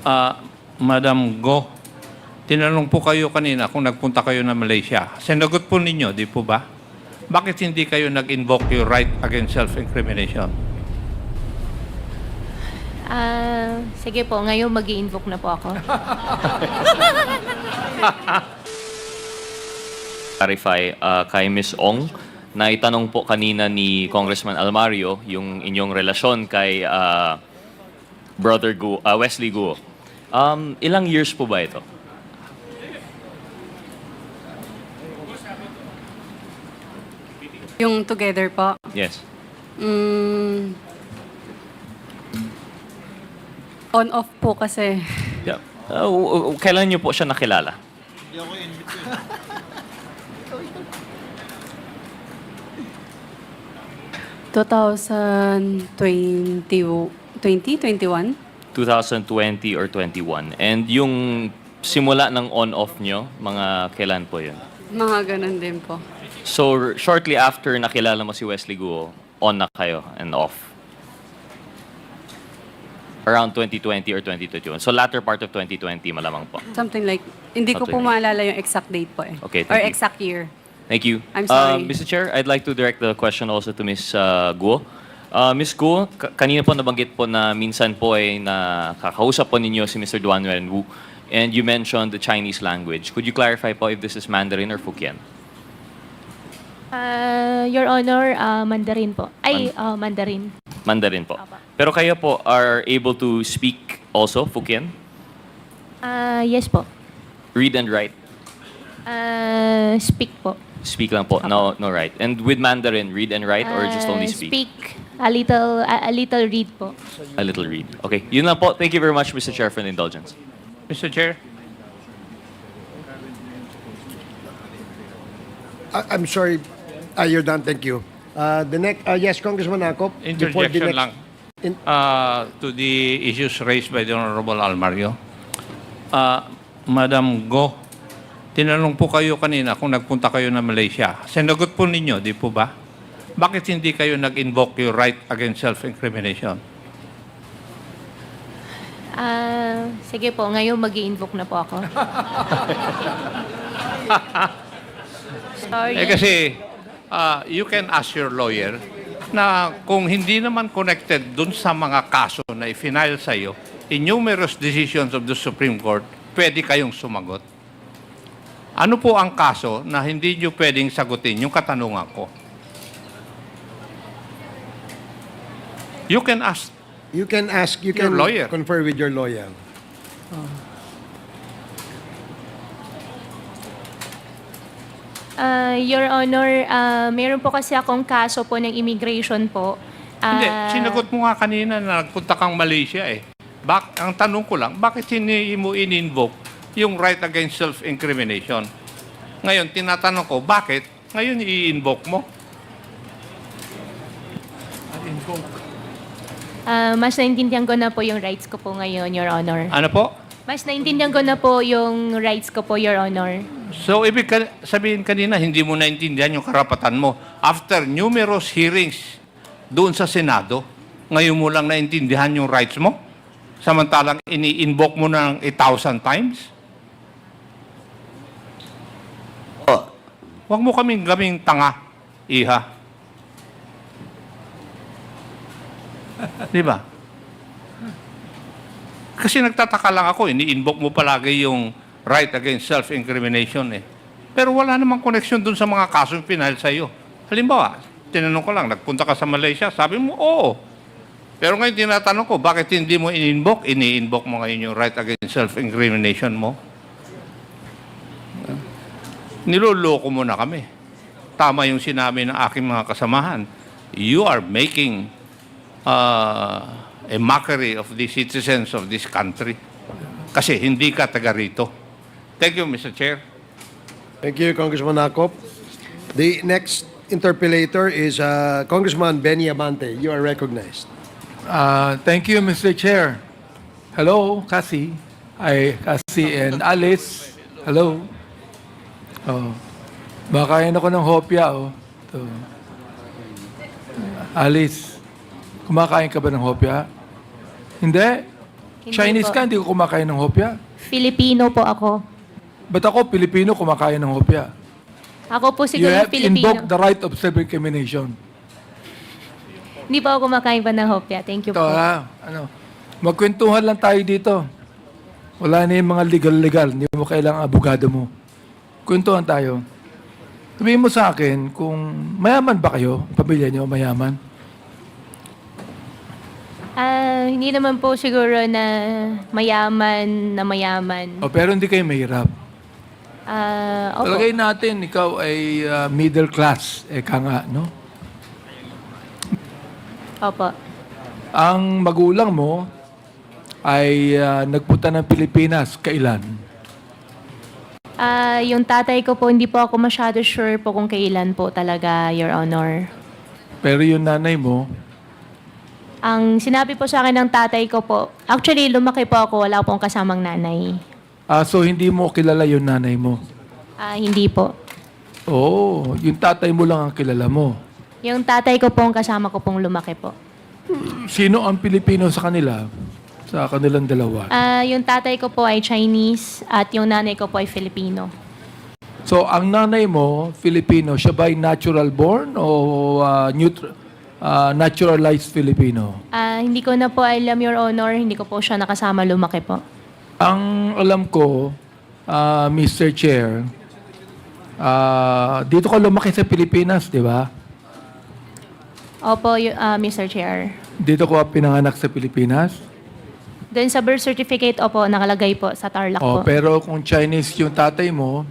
Ah, Madam Go, tinanong po kayo kanina kung nagpunta kayo na Malaysia. Sinagot po ninyo, di po ba? Bakit hindi kayo nag-invoke your right against self-incrimination? Sige po, ngayon mag-i-invoke na po ako. Clarify kay Ms. Ong na itanong po kanina ni Congressman Almario yung inyong relasyon kay Brother Guo, Wesley Guo. Ilang years po ba ito? Yung together po. Yes. On-off po kasi. Yeah. Kailan niyo po siya nakilala? 2021? 2020 or 21. And yung simula ng on-off nyo, mga kailan po yun? Mga ganun din po. So, shortly after nakilala mo si Wesley Guo, on na kayo and off? Around 2020 or 2021. So, latter part of 2020 malamang po. Something like, hindi ko po Something like- maalala yung exact date po eh. Okay, Or thank you. exact year. Thank you. I'm sorry. Mr. Chair, I'd like to direct the question also to Ms. Guo. Ms. Guo, kanina po nabanggit po na minsan po ay nakakausap po ninyo si Mr. Duan Wenwu and you mentioned the Chinese language. Could you clarify po if this is Mandarin or Hokkien? Your Honor, Mandarin po. Mandarin. Mandarin po. Apa. Pero kayo po are able to speak also Hokkien? Yes po. Read and write? Speak po. Speak lang po, no write. And with Mandarin, read and write or just only speak? Speak. A little read po. A little read. Okay, yun lang po. Thank you very much, Mr. Chair, for the indulgence. Mr. Chair? I'm sorry. You're done. Thank you. The next, yes, Congressman Akop. before the Interjection next- lang to the issues raised by the Honorable Almario. Madam Go, tinanong po kayo kanina kung nagpunta kayo na Malaysia. Sinagot po ninyo, di po ba? Bakit hindi kayo nag-invoke your right against self-incrimination? Sige po, ngayon mag-i-invoke na po ako. Sorry. Kasi you can ask your lawyer na kung hindi naman connected dun sa mga kaso na i-final sa iyo, in numerous decisions of the Supreme Court, pwede kayong sumagot. Ano po ang kaso na hindi nyo pwedeng sagutin yung katanungan ko? You can ask. You can ask, you Your can lawyer. confer with your lawyer. Your Honor, meron po kasi akong kaso po ng immigration po. Hindi, sinagot mo nga kanina na nagpunta kang Malaysia eh. Ang tanong ko lang, bakit hindi mo in-invoke yung right against self-incrimination? Ngayon, tinatanong ko, bakit ngayon i-invoke mo? Mas naintindihan ko na po yung rights ko po ngayon, Your Honor. Ano po? Mas naintindihan ko na po yung rights ko po, Your Honor. So, ibig sabihin kanina, hindi mo naintindihan yung karapatan mo. After numerous hearings doon sa Senado, ngayon mo lang naintindihan yung rights mo? Samantalang ini-invoke mo ng 1,000 times? Huwag mo kaming tanga, iha. Di ba? Kasi nagtataka lang ako, ini-invoke mo palagi yung right against self-incrimination eh. Pero wala namang connection dun sa mga kasong pinahal sa iyo. Halimbawa, tinanong ko lang, nagpunta ka sa Malaysia, sabi mo, oo. Pero ngayon tinatanong ko, bakit hindi mo in-invoke? Ini-invoke mo ngayon yung right against self-incrimination mo. Niloloko mo na kami. Tama yung sinabi ng aking mga kasamahan. You are making a mockery of the citizens of this country. Kasi hindi ka taga rito. Thank you, Mr. Chair. Thank you, Congressman Akop. The next interpellator is Congressman Benny Abante. You are recognized. Thank you, Mr. Chair. Hello, Cassie. Cassie and Alice. Hello. Oh. Bakain ako ng hopya, oh. Ito. Alice, kumakain ka ba ng hopya? Hindi? Hindi Chinese po. ka, hindi ko kumakain ng hopya. Filipino po ako. Ba't ako, Pilipino, kumakain ng hopya? Ako po You siguro have Filipino. invoked the right of self-incrimination. Hindi po ako kumakain pa ng hopya. Thank you Ito po. magkwentuhan lang tayo dito. Wala na yung mga legal-legal. Hindi mo kailangang abogado mo. Kwentuhan tayo. Sabihin mo sa akin kung mayaman ba kayo? Pamilya niyo mayaman? Hindi naman po siguro na mayaman. O, pero hindi kayo mahirap. Opo. Talagay natin, ikaw ay middle class. Eka nga, no? Opo. Ang magulang mo ay nagpunta ng Pilipinas. Kailan? Yung tatay ko po, hindi po ako masyado sure po kung kailan po talaga, Your Honor. Pero yung nanay mo, Ang sinabi po sa akin ng tatay ko po, actually lumaki po ako, wala pong kasamang nanay. so hindi mo kilala yung nanay mo. Hindi po. Oo, yung tatay mo lang ang kilala mo. Yung tatay ko po, ang kasama ko pong lumaki po. Sino ang Pilipino sa kanila? Sa kanilang dalawa? Yung tatay ko po ay Chinese at yung nanay ko po ay Filipino. So, ang nanay mo, Filipino, siya ba ay natural born o naturalized Filipino? Hindi ko na po alam, Your Honor, hindi ko po siya nakasama lumaki po. Ang alam ko, Mr. Chair, dito ka lumaki sa Pilipinas, di ba? Opo, Mr. Chair. Dito ko pinanganak sa Pilipinas. Doon sa birth certificate, opo, nakalagay po sa Tarlac po. Pero kung Chinese yung tatay mo,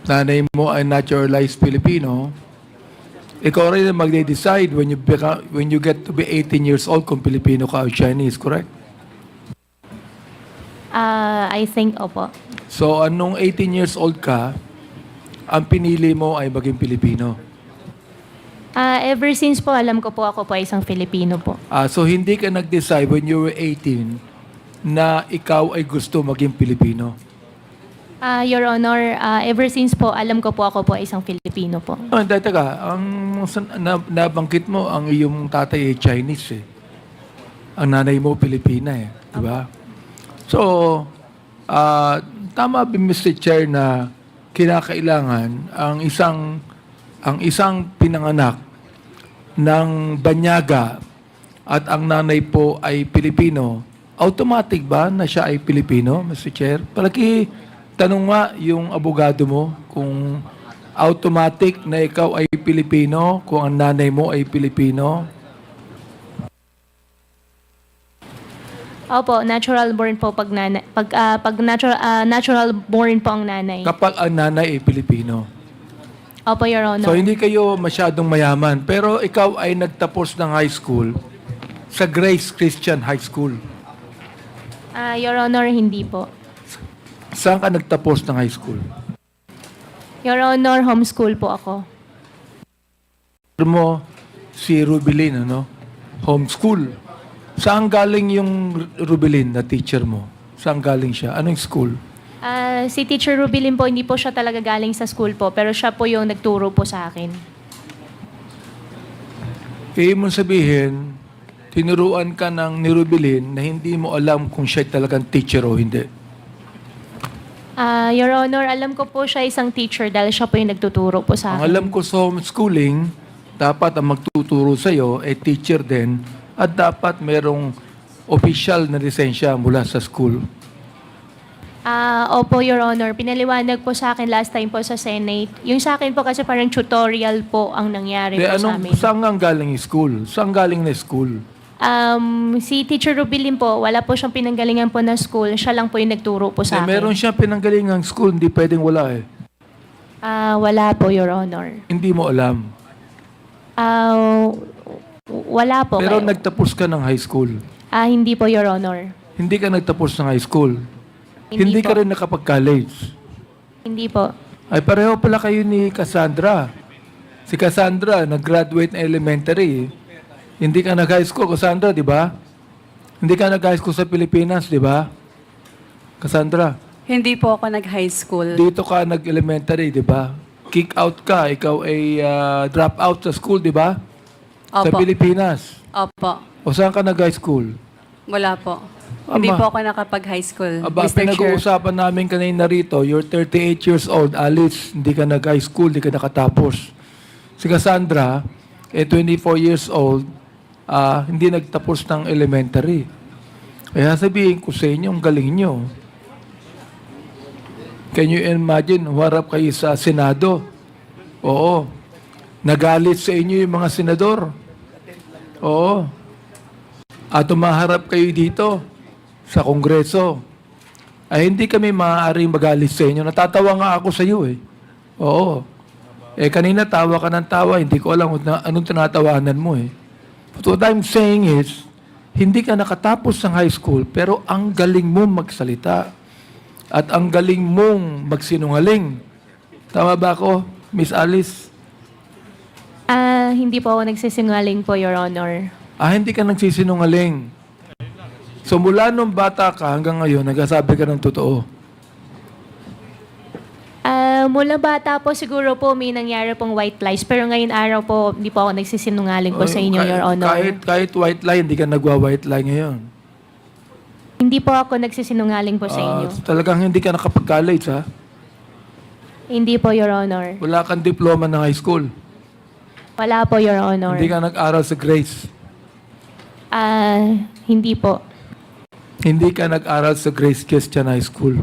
nanay mo ay naturalized Filipino, ikaw rin ang magde-decide when you get to be 18 years old kung Filipino ka o Chinese, correct? I think, opo. So, anong 18 years old ka, ang pinili mo ay maging Pilipino. Ever since po, alam ko po ako po ay isang Filipino po. So, hindi ka nag-decide when you were 18 na ikaw ay gusto maging Pilipino. Your Honor, ever since po, alam ko po ako po ay isang Filipino po. Teka, nabanggit mo, ang iyong tatay ay Chinese eh. Ang nanay mo, Pilipina eh. Diba? So, tama ba, Mr. Chair, na kinakailangan ang isang pinanganak ng banyaga at ang nanay po ay Pilipino, automatic ba na siya ay Pilipino, Mr. Chair? Tanong nga yung abogado mo kung automatic na ikaw ay Pilipino, kung ang nanay mo ay Pilipino. Opo, natural born po pag natural born po ang nanay. Kapag ang nanay ay Pilipino. Opo, Your Honor. So hindi kayo masyadong mayaman, pero ikaw ay nagtapos ng high school sa Grace Christian High School. Your Honor, hindi po. Saan ka nagtapos ng high school? Your Honor, homeschool po ako. Mo si Rubilin, ano? Homeschool. Saan galing yung Rubilin na teacher mo? Saan galing siya? Anong school? Si Teacher Rubilin po, hindi po siya talaga galing sa school po, pero siya po yung nagturo po sa akin. Kaya mo sabihin, tinuruan ka ng ni Rubilin na hindi mo alam kung siya talagang teacher o hindi. Your Honor, alam ko po siya isang teacher dahil siya po yung nagtuturo po sa Ang akin. alam ko sa homeschooling, dapat ang magtuturo sa'yo ay teacher din at dapat merong official na lisensya mula sa school. Opo, Your Honor. Pinaliwanag po sa akin last time po sa Senate. Yung sa akin po kasi parang tutorial po ang nangyari po sa amin. Saan ang galing yung school? Saan galing na school? Si Teacher Rubilin po, wala po siyang pinanggalingan po na school. Siya lang po yung nagturo po sa akin. Meron siya pinanggalingang school, hindi pwedeng wala eh. Wala po, Your Honor. Hindi mo alam. Wala po. Pero kayo. nagtapos ka ng high school. Hindi po, Your Honor. Hindi ka nagtapos ng high school. Hindi po. ka rin nakapag-college. Hindi po. Ay pareho pala kayo ni Cassandra. Si Cassandra, nag-graduate na elementary. Hindi ka nag-high school, Cassandra, di ba? Hindi ka nag-high school sa Pilipinas, di ba? Cassandra, Hindi po ako nag-high school. dito ka nag-elementary, di ba? Kick out ka, ikaw ay drop out sa school, di ba? Sa Opo. Pilipinas. Opo. O saan ka nag-high school? Wala po. Hindi Ama. po ako nakapag-high school, Aba, Mr. Chair. pinag-uusapan namin kanina rito, you're 38 years old, Alice, hindi ka nag-high school, hindi ka nakatapos. Si Cassandra, 24 years old, hindi nagtapos ng elementary. Kaya sabihin ko sa inyo, ang galing nyo. Can you imagine, huwarap kayo sa Senado? Oo. Nagalit sa inyo yung mga senador. Oo. At tumaharap kayo dito sa Kongreso. Ay hindi kami maaaring magalit sa inyo. Natatawa nga ako sa iyo eh. Oo. Kanina tawa ka ng tawa, hindi ko alam anong tinatawanan mo eh. But what I'm saying is, hindi ka nakatapos ng high school, pero ang galing mo magsalita. At ang galing mong magsinungaling. Tama ba ako, Miss Alice? Hindi po ako nagsisinungaling po, Your Honor. Hindi ka nagsisinungaling. So mula nung bata ka hanggang ngayon, nagsasabi ka ng totoo. Mula bata po siguro po may nangyari pong white lies. Pero ngayon araw po, hindi po ako nagsisinungaling po sa inyo, Your Honor. Kahit white lie, hindi ka nagwa-white lie ngayon. Hindi po ako nagsisinungaling po sa inyo. Talagang hindi ka nakapag-college, ha? Hindi po, Your Honor. Wala kang diploma ng high school. Wala po, Your Honor. Hindi ka nag-aral sa Grace. Hindi po. Hindi ka nag-aral sa Grace Christian High School.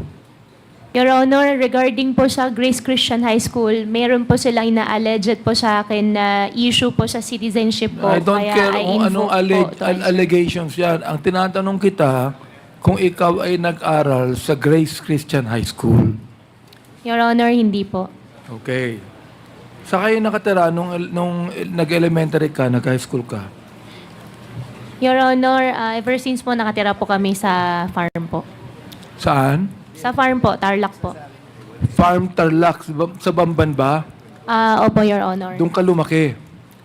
Your Honor, regarding po sa Grace Christian High School, meron po silang ina-alleged po sa akin na issue po sa citizenship po. I don't Kaya care I kung anong invoke po allegations yan. Ang tinatanong kita, kung ikaw ay nag-aral sa Grace Christian High School. Your Honor, hindi po. Okay. Sa kayo nakatira nung nag-elementary ka, nag-high school ka? Your Honor, ever since po nakatira po kami sa farm po. Saan? Sa farm po, Tarlac po. Farm Tarlac, sa Bamban ba? Opo, Your Honor. Doon ka lumaki.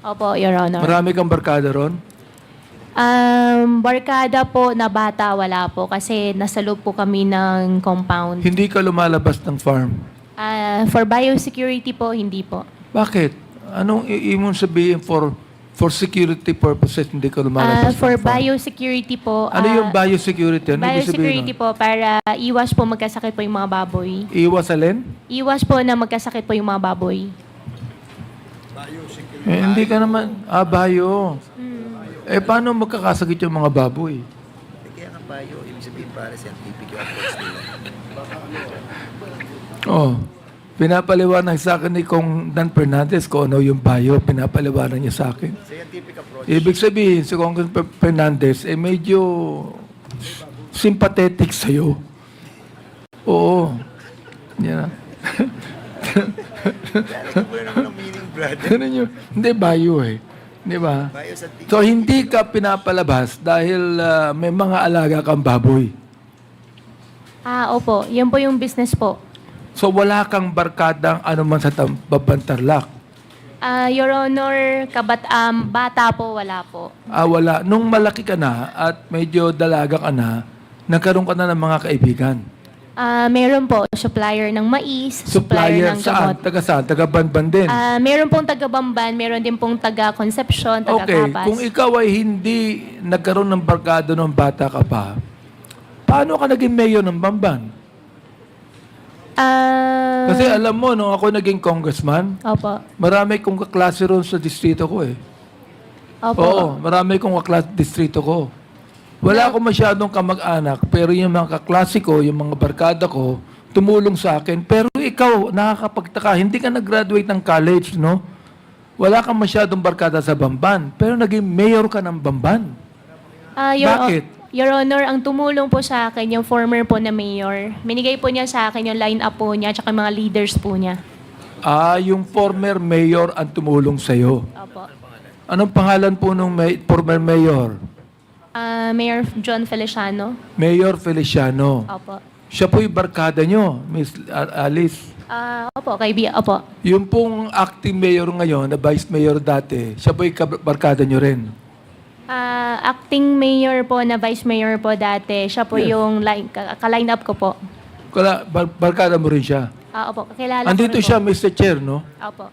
Opo, Your Honor. Marami kang barkada ron? Barkada po na bata, wala po. Kasi nasa loob po kami ng compound. Hindi ka lumalabas ng farm. For biosecurity po, hindi po. Bakit? Anong iimong sabihin for security purposes hindi ka lumalabas For ng farm? biosecurity po. Ano yung biosecurity? Ano ibig sabihin Biosecurity nun? po, para iwas po magkasakit po yung mga baboy. Iwas alin? Iwas po na magkasakit po yung mga baboy. Hindi ka naman. Bio. Paano magkakasakit yung mga baboy? Kaya nga bio, ibig sabihin para scientific yung approach nila. Oh. Pinapaliwanag sa akin ni Kong Dan Fernandez kung ano yung bio. Pinapaliwanag niya sa akin. Scientific approach. Ibig sabihin, si Kong Fernandez, medyo sympathetic sa'yo. Oo. Yeah. Lalagyan mo na naman ng meaning, brother. Ganun yun. Hindi, bio eh. Di ba? Bio scientific. So, hindi ka pinapalabas dahil may mga alaga kang baboy. Opo. Yun po yung business po. So, wala kang barkadang anuman sa Babantarlak. Your Honor, bata po, wala po. Wala. Nung malaki ka na at medyo dalaga ka na, nagkaroon ka na ng mga kaibigan. Meron po, supplier ng mais, supplier ng saan? gamot. Taga saan? Taga Banban din. Meron pong taga-Bamban, meron din pong taga-Concepcion, Okay, taga-Capas. kung ikaw ay hindi nagkaroon ng barkada nung bata ka pa, paano ka naging mayor ng Bamban? Kasi alam mo, nung ako naging congressman, Opo. marami kong kaklase ron sa distrito ko eh. Opo. Oo, marami kong kaklase distrito ko. Wala akong masyadong kamag-anak, pero yung mga kaklase ko, yung mga barkada ko, tumulong sa akin. Pero ikaw, nakakapagtaka, hindi ka nag-graduate ng college, no? Wala kang masyadong barkada sa Bamban, pero naging mayor ka ng Bamban. Bakit? Your Honor, ang tumulong po sa akin, yung former po na mayor, minigay po niya sa akin yung line-up po niya, tsaka mga leaders po niya. Yung former mayor ang tumulong sa'yo. Opo. Anong pangalan po nung former mayor? Mayor John Feliciano. Mayor Feliciano. Opo. Siya po'y barkada nyo, Miss Alice. Opo, Opo. Yung pong acting mayor ngayon, na vice mayor dati, siya po'y barkada nyo rin. Acting mayor po na vice mayor po dati, siya po Yes. yung ka-line up ko po. Barkada mo rin siya. Opo, kakilala ko Andito rin siya, po. Mr. Chair, no? Opo.